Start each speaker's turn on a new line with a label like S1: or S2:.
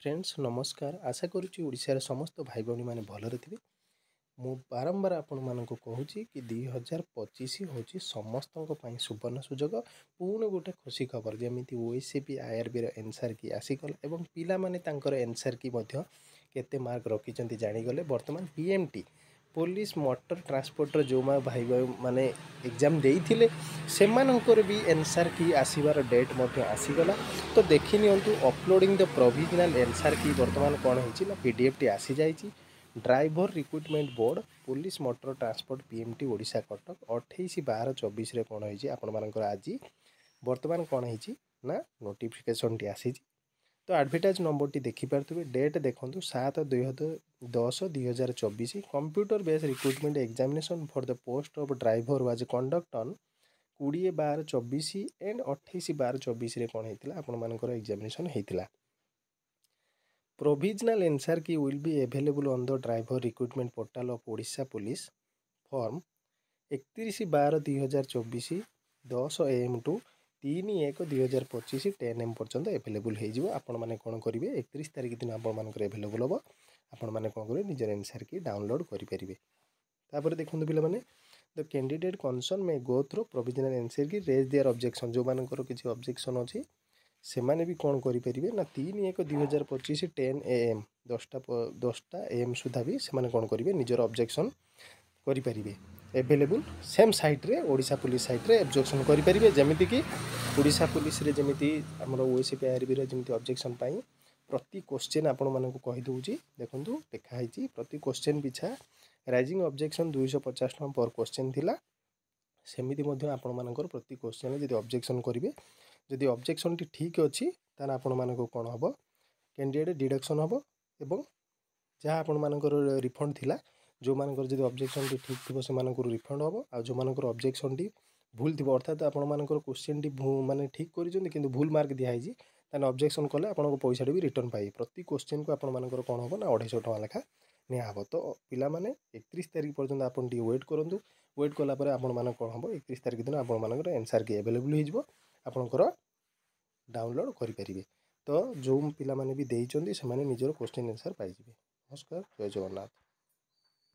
S1: Friends नमस्कार। आशा करुच्ची ओडिशार समस्त भाई भौणी मैंने भलरे थे। मु बारंबार आपण मानक कहूँ कि 2025 हूँ समस्त सुवर्ण सुजोग पुणी गोटे खुशी खबर जमी ओएसपी आईआरबी एनसार की आसीगला और पिला माने एनसार की केते मार्क रखी जानीगले। बर्तमान पीएमटी पुलिस मोटर ट्रांसपोर्टर जो भाई माने एग्जाम देइथिले सेमानंकर भी एनसार की आसीबार डेट मध्य आसीगला। तो देखि नियंतु अपलोडिंग द प्रोविजनल एनसार की बर्तमान कौन होना पीडीएफ टी आसी जाइए। Driver recruitment board police motor transport PMT Odisha Cuttack 28/12/24 कौन होपर आज बर्तमान कौन होना नोटिफिकेशन टी आसी। तो एडवर्टाइज नंबर टी देखिपे डेट देखो 7/10/2024 computer based recruitment examination for the post of driver was conduct on 20/12/24 and 28/12/24 कौन होता आपर एग्जामिनेशन होता। Provisional answer key will be available on the driver recruitment portal of Odisha police from 31/12/2024 10 AM to 3/1/2025 10 AM पर्यंत available हो। आपण मैंने कौन करेंगे 31 तारीख दिन आपर एवेलेबल हम आपण मैंने कौन करेंगे निजर एनसार की डाउनलोड करेंगे। तापर देखो पे द कैंडिडेट कनसर्न में गो थ्रू प्रोविजनल एनसार की रेज देयर ऑब्जेक्शन जो मानकर किसी ऑब्जेक्शन अच्छी से माने भी कौन करेंगे ना 3/1/2025 10 AM 10टा AM सुधा भी से कौन करेंगे निजर ऑब्जेक्शन करेंगे। एवेलेबल सेम साइट्रे ओडिशा पुलिस साइट्रे ऑब्जेक्शन करेंगे जमीती कि ओडिशा पुलिस रे जमीती हमरो ओएसपी आईआरबी रे जमीती ऑब्जेक्शन पाई प्रति क्वेश्चन आपण मानक कहि दउची देखंतु लिखा है प्रति क्वेश्चन पिछा राइजिंग ऑब्जेक्शन 250 टका पर क्वेश्चन थिला। सेमिति मध्य आपण मानकर प्रति क्वेश्चन जदि ऑब्जेक्शन करेंगे जदि ऑब्जेक्शन टी ठीक अच्छी ताना आपण मानक कौन हम कैंडिडेट डिडक्शन हम एवं जहाँ आपण मानकर रिफंड थिला जो मानकर जदि ऑब्जेक्शन टी ठीक थी से रिफंड हम आ जो मानकर ऑब्जेक्शन टी भूल थी अर्थात आपण मानकर क्वेश्चन टी माने ठीक करिसेंती किंतु भूल मार्क दिखाई ताने ऑब्जेक्शन कले आपन पैसा भी रिटर्न पाई प्रति क्वेश्चन को आपण मानकर कौन हम ना 250 टका लेखा नियाब। तो पिला माने 31 तारीख पर्यंत आपण टी वेट करंतु वेट कला परे आपण मानक कौन हम 31 तारीख दिन आपण मानकर आंसर की अवेलेबल हो आपणकर डाउनलोड करेंगे। तो जो पिला माने भी देइचंदी से माने निजर क्वेश्चन आंसर पाइबे। नमस्कार, जय जगन्नाथ।